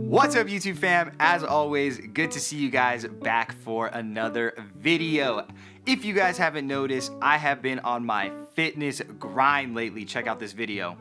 What's up, YouTube fam? As always, good to see you guys back for another video. If you guys haven't noticed, I have been on my fitness grind lately. Check out this video.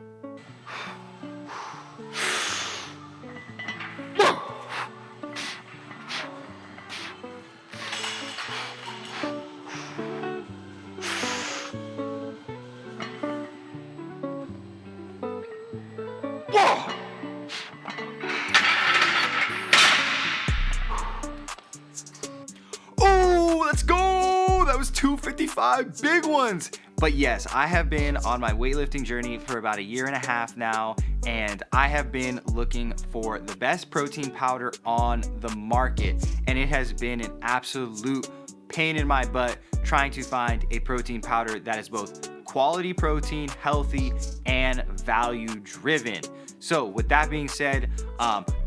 Let's go! That was 255 big ones. But yes, I have been on my weightlifting journey for about a year and a half now, and I have been looking for the best protein powder on the market, and it has been an absolute pain in my butt trying to find a protein powder that is both quality protein, healthy, and value driven. So with that being said,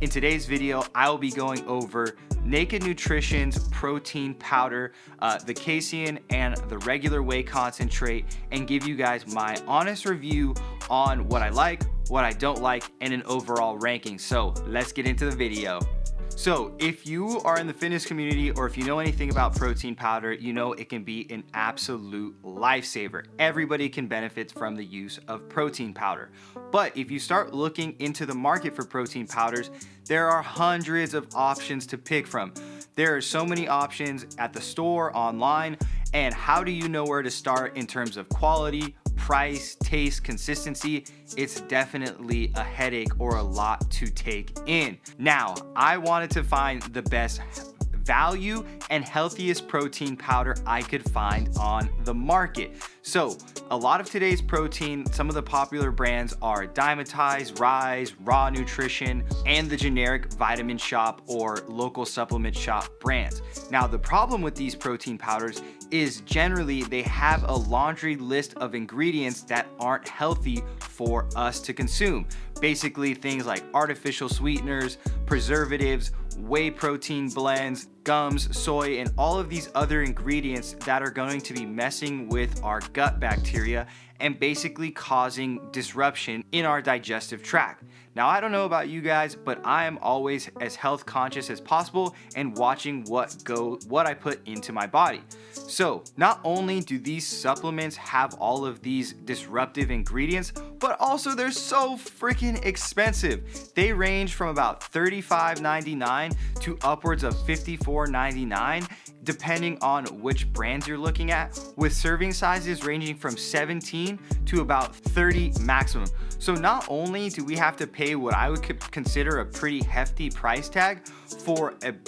in today's video, I will be going over Naked Nutrition's protein powder, the casein and the regular whey concentrate, and give you guys my honest review on what I like, what I don't like, and an overall ranking. So let's get into the video. So if you are in the fitness community, or if you know anything about protein powder, you know it can be an absolute lifesaver. Everybody can benefit from the use of protein powder. But if you start looking into the market for protein powders, there are hundreds of options to pick from. There are so many options at the store, online, and how do you know where to start in terms of quality, price, taste, consistency? It's definitely a headache or a lot to take in. Now, I wanted to find the best value and healthiest protein powder I could find on the market. So a lot of today's protein, some of the popular brands are Dymatize, Rise, Raw Nutrition, and the generic Vitamin Shop or local supplement shop brands. Now, the problem with these protein powders is generally they have a laundry list of ingredients that aren't healthy for us to consume. Basically things like artificial sweeteners, preservatives, whey protein blends, gums, soy, and all of these other ingredients that are going to be messing with our gut bacteria and basically causing disruption in our digestive tract. Now, I don't know about you guys, but I am always as health conscious as possible and watching what I put into my body. So not only do these supplements have all of these disruptive ingredients, but also they're so freaking expensive. They range from about $35.99 to upwards of $54.99, depending on which brands you're looking at, with serving sizes ranging from 17 to about 30 maximum. So not only do we have to pay what I would consider a pretty hefty price tag for an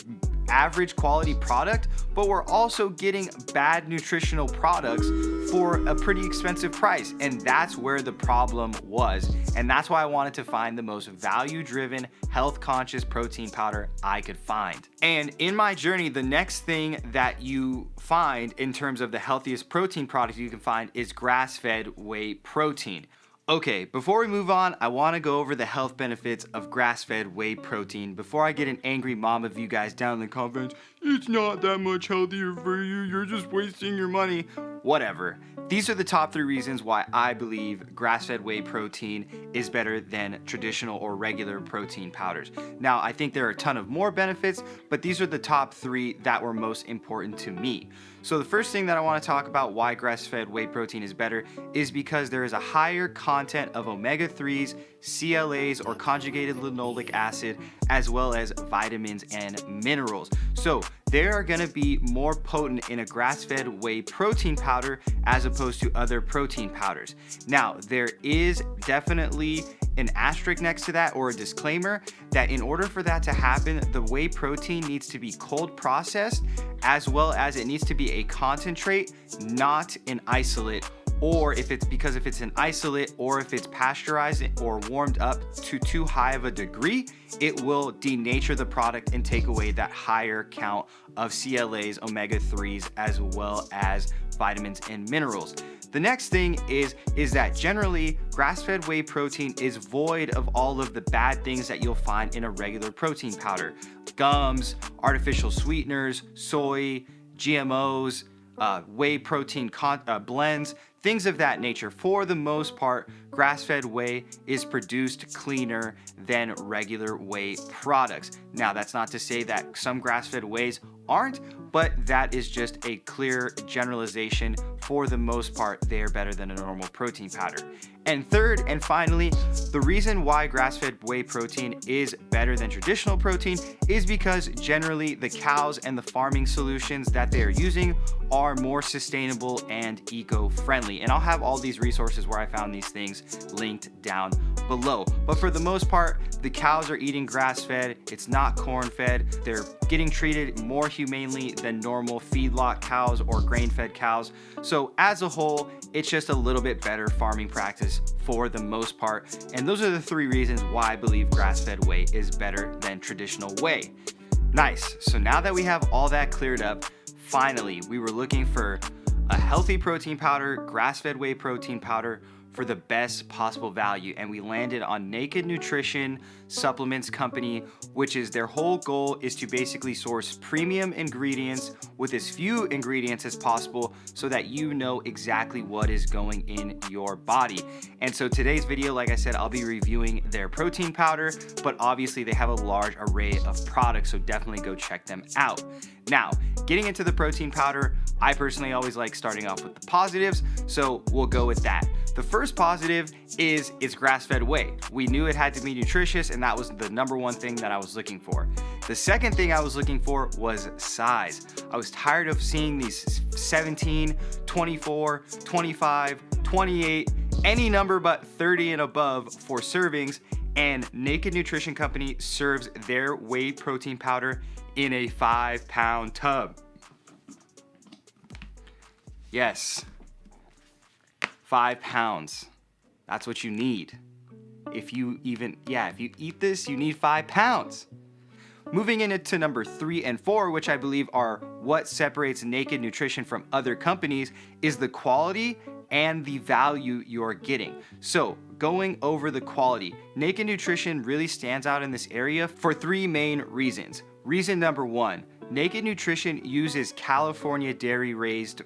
average quality product, but we're also getting bad nutritional products for a pretty expensive price. And that's where the problem was. And that's why I wanted to find the most value-driven, health-conscious protein powder I could find. And in my journey, the next thing that you find in terms of the healthiest protein product you can find is grass-fed whey protein. Okay, before we move on, I want to go over the health benefits of grass-fed whey protein before I get an angry mom of you guys down in the comments. It's not that much healthier for you, you're just wasting your money. Whatever. These are the top 3 reasons why I believe grass-fed whey protein is better than traditional or regular protein powders. Now, I think there are a ton of more benefits, but these are the top 3 that were most important to me. So the first thing that I want to talk about why grass-fed whey protein is better is because there is a higher content of omega-3s, CLAs or conjugated linoleic acid, as well as vitamins and minerals. So they are going to be more potent in a grass-fed whey protein powder as opposed to other protein powders. Now, there is definitely an asterisk next to that, or a disclaimer, that in order for that to happen, the whey protein needs to be cold processed, as well as it needs to be a concentrate, not an isolate. Or if it's an isolate, or if it's pasteurized or warmed up to too high of a degree, it will denature the product and take away that higher count of CLAs, omega-3s, as well as vitamins and minerals. The next thing is that generally grass-fed whey protein is void of all of the bad things that you'll find in a regular protein powder. Gums, artificial sweeteners, soy, GMOs, whey protein blends, things of that nature. For the most part, grass-fed whey is produced cleaner than regular whey products. Now, that's not to say that some grass-fed wheys aren't, but that is just a clear generalization. For the most part, they are better than a normal protein powder. And third and finally, the reason why grass-fed whey protein is better than traditional protein is because generally the cows and the farming solutions that they are using are more sustainable and eco-friendly. And I'll have all these resources where I found these things linked down below. But for the most part, the cows are eating grass-fed. It's not corn-fed. They're getting treated more humanely than normal feedlot cows or grain-fed cows. So as a whole, it's just a little bit better farming practice for the most part. And those are the three reasons why I believe grass-fed whey is better than traditional whey. Nice. So now that we have all that cleared up, finally, we were looking for a healthy protein powder, grass-fed whey protein powder for the best possible value, and we landed on Naked Nutrition Supplements Company, which is their whole goal is to basically source premium ingredients with as few ingredients as possible so that you know exactly what is going in your body. And so today's video, like I said, I'll be reviewing their protein powder, but obviously they have a large array of products, so definitely go check them out. Now, getting into the protein powder, I personally always like starting off with the positives, so we'll go with that. The first positive is it's grass-fed whey. We knew it had to be nutritious, and that was the number one thing that I was looking for. The second thing I was looking for was size. I was tired of seeing these 17, 24, 25, 28, any number but 30 and above for servings, and Naked Nutrition Company serves their whey protein powder in a 5-pound tub. Yes, 5 pounds. That's what you need. If you eat this, you need 5 pounds. Moving into number 3 and 4, which I believe are what separates Naked Nutrition from other companies, is the quality and the value you're getting. So going over the quality, Naked Nutrition really stands out in this area for 3 main reasons. Reason number 1, Naked Nutrition uses California dairy-raised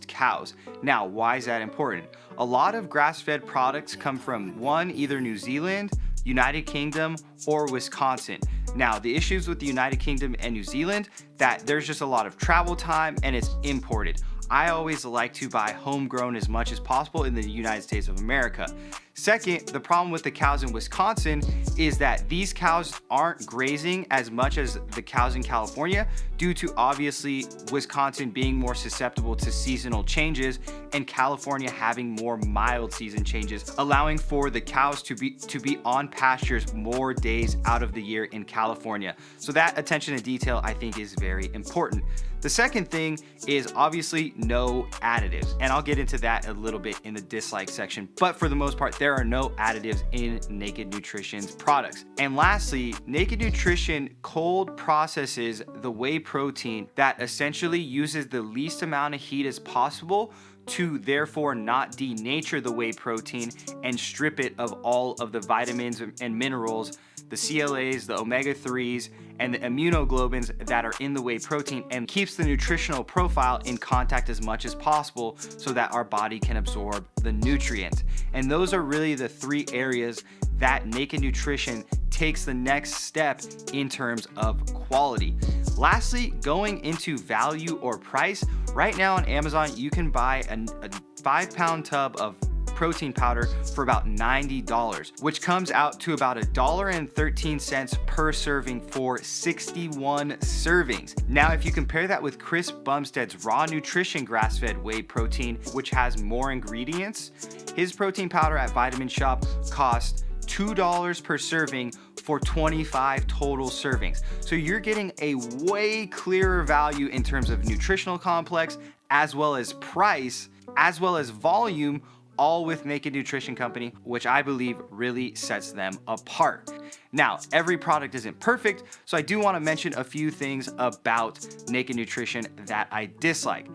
cows. Now, why is that important? A lot of grass-fed products come from either New Zealand, United Kingdom, or Wisconsin. Now, the issues with the United Kingdom and New Zealand, that there's just a lot of travel time and it's imported. I always like to buy homegrown as much as possible in the United States of America. Second, the problem with the cows in Wisconsin is that these cows aren't grazing as much as the cows in California due to obviously Wisconsin being more susceptible to seasonal changes and California having more mild season changes, allowing for the cows to be on pastures more days out of the year in California. So that attention to detail I think is very important. The second thing is obviously no additives, and I'll get into that a little bit in the dislike section, but for the most part, there are no additives in Naked Nutrition's products. And lastly, Naked Nutrition cold processes the whey protein that essentially uses the least amount of heat as possible to therefore not denature the whey protein and strip it of all of the vitamins and minerals, the CLAs, the omega-3s, and the immunoglobulins that are in the whey protein, and keeps the nutritional profile in contact as much as possible so that our body can absorb the nutrients. And those are really the 3 areas that Naked Nutrition takes the next step in terms of quality. Lastly, going into value or price, right now on Amazon, you can buy a 5-pound tub of protein powder for about $90, which comes out to about $1.13 per serving for 61 servings. Now, if you compare that with Chris Bumstead's Raw Nutrition grass-fed whey protein, which has more ingredients, his protein powder at Vitamin Shoppe costs $2 per serving for 25 total servings. So you're getting a way clearer value in terms of nutritional complex, as well as price, as well as volume, all with Naked Nutrition Company, which I believe really sets them apart. Now, every product isn't perfect, so I do want to mention a few things about Naked Nutrition that I dislike.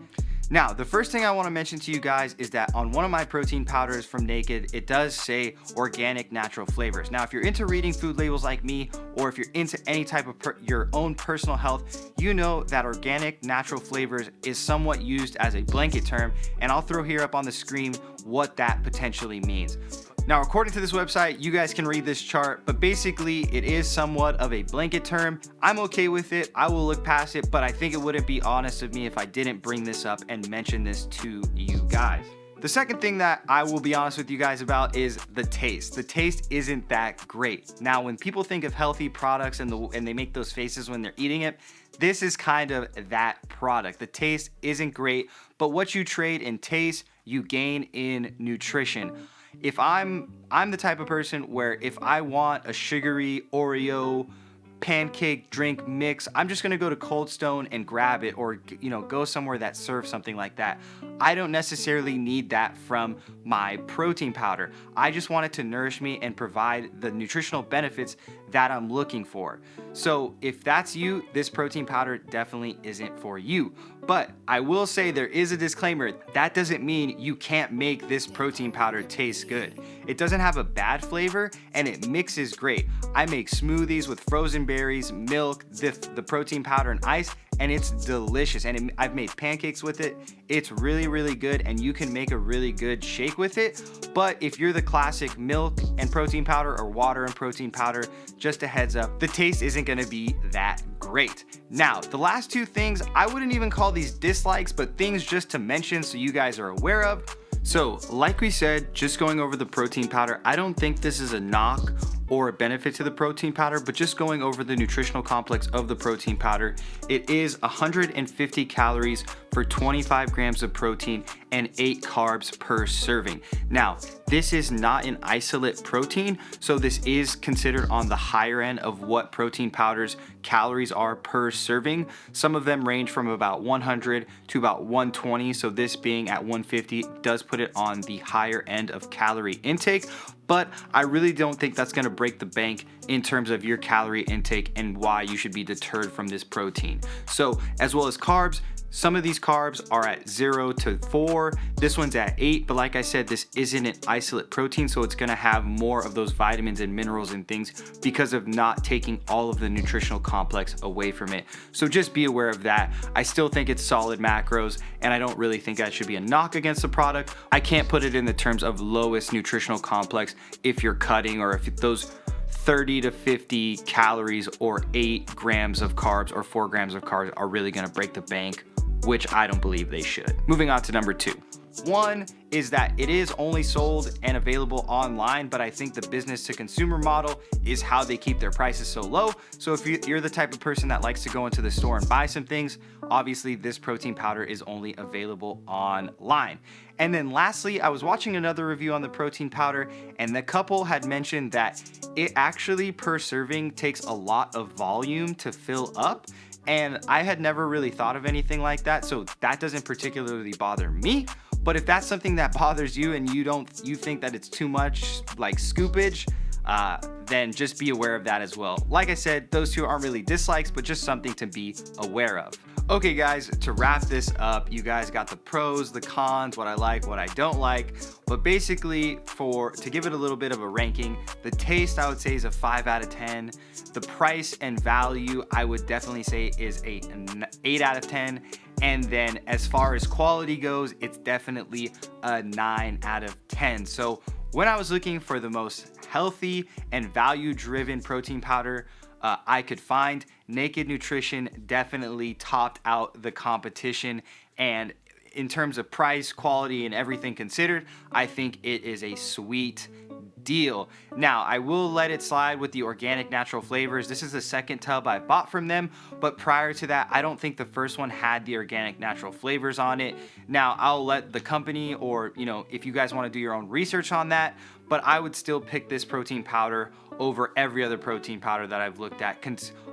Now, the first thing I want to mention to you guys is that on one of my protein powders from Naked, it does say organic natural flavors. Now, if you're into reading food labels like me, or if you're into any type of your own personal health, you know that organic natural flavors is somewhat used as a blanket term, and I'll throw here up on the screen what that potentially means. Now, according to this website, you guys can read this chart, but basically it is somewhat of a blanket term. I'm okay with it. I will look past it, but I think it wouldn't be honest of me if I didn't bring this up and mention this to you guys. The second thing that I will be honest with you guys about is the taste. The taste isn't that great. Now, when people think of healthy products and they make those faces when they're eating it, this is kind of that product. The taste isn't great, but what you trade in taste, you gain in nutrition. If I'm the type of person where if I want a sugary Oreo pancake drink mix, I'm just gonna go to Cold Stone and grab it, or go somewhere that serves something like that. I don't necessarily need that from my protein powder. I just want it to nourish me and provide the nutritional benefits that I'm looking for. So if that's you, this protein powder definitely isn't for you. But I will say there is a disclaimer. That doesn't mean you can't make this protein powder taste good. It doesn't have a bad flavor and it mixes great. I make smoothies with frozen berries, milk, the protein powder and ice, and it's delicious. And I've made pancakes with it. It's really, really good, and you can make a really good shake with it. But if you're the classic milk and protein powder or water and protein powder, just a heads up, the taste isn't gonna be that great. Now, the last two things, I wouldn't even call these dislikes, but things just to mention so you guys are aware of. So, like we said, just going over the protein powder, I don't think this is a knock or a benefit to the protein powder, but just going over the nutritional complex of the protein powder, it is 150 calories for 25 grams of protein and 8 carbs per serving. Now, this is not an isolate protein, so this is considered on the higher end of what protein powders calories are per serving. Some of them range from about 100 to about 120, so this being at 150 does put it on the higher end of calorie intake. But I really don't think that's gonna break the bank in terms of your calorie intake and why you should be deterred from this protein. So, as well as carbs, some of these carbs are at 0 to 4. This one's at 8, but like I said, this isn't an isolate protein, so it's gonna have more of those vitamins and minerals and things because of not taking all of the nutritional complex away from it. So just be aware of that. I still think it's solid macros, and I don't really think that should be a knock against the product. I can't put it in the terms of lowest nutritional complex if you're cutting, or if those 30 to 50 calories or 8 grams of carbs or 4 grams of carbs are really gonna break the bank, which I don't believe they should. Moving on to number 2. One is that it is only sold and available online, but I think the business to consumer model is how they keep their prices so low. So if you're the type of person that likes to go into the store and buy some things, obviously this protein powder is only available online. And then lastly, I was watching another review on the protein powder, and the couple had mentioned that it actually per serving takes a lot of volume to fill up. And I had never really thought of anything like that, so that doesn't particularly bother me. But if that's something that bothers you and you think that it's too much like scoopage, then just be aware of that as well. Like I said, those two aren't really dislikes, but just something to be aware of. Okay guys, to wrap this up, you guys got the pros, the cons, what I like, what I don't like. But basically, to give it a little bit of a ranking, the taste I would say is a 5 out of 10. The price and value I would definitely say is an 8 out of 10. And then as far as quality goes, it's definitely a 9 out of 10. So when I was looking for the most healthy and value-driven protein powder I could find, Naked Nutrition definitely topped out the competition. And in terms of price, quality, and everything considered, I think it is a sweet deal. Now, I will let it slide with the organic natural flavors. This is the second tub I bought from them, but prior to that, I don't think the first one had the organic natural flavors on it. Now, I'll let the company, or if you guys want to do your own research on that, but I would still pick this protein powder over every other protein powder that I've looked at,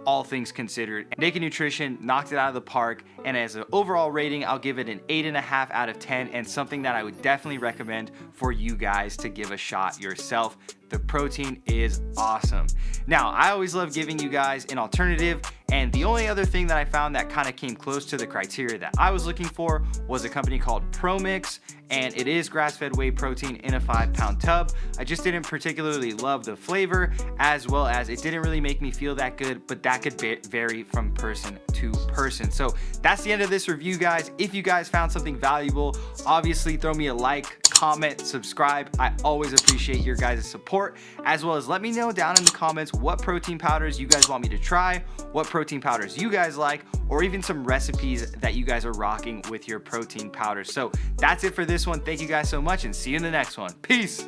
all things considered. Naked Nutrition knocked it out of the park, and as an overall rating, I'll give it an 8.5 out of 10, and something that I would definitely recommend for you guys to give a shot yourself. The protein is awesome. Now, I always love giving you guys an alternative And the only other thing that I found that kind of came close to the criteria that I was looking for was a company called ProMix, and it is grass-fed whey protein in a 5-pound tub. I just didn't particularly love the flavor, as well as it didn't really make me feel that good, but that could vary from person to person. So that's the end of this review, guys. If you guys found something valuable, obviously throw me a like, comment, subscribe. I always appreciate your guys' support, as well as let me know down in the comments what protein powders you guys want me to try, what protein powders you guys like, or even some recipes that you guys are rocking with your protein powders. So that's it for this one. Thank you guys so much, and see you in the next one. Peace.